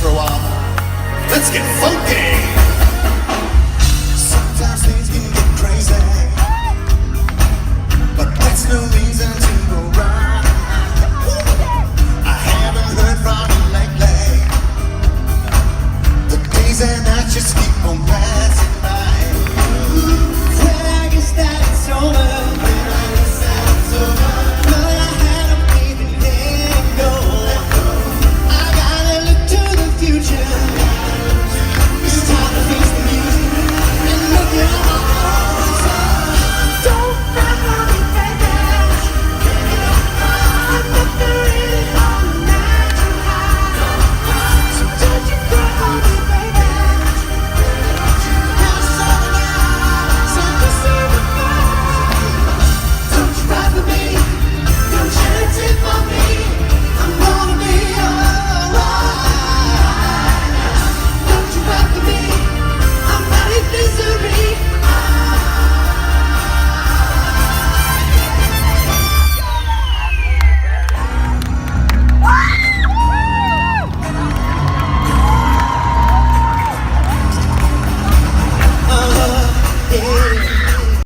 grow up. Let's get funky. Sometimes things can get crazy, but that's no reason to go right. I haven't heard from you lately. The days and nights just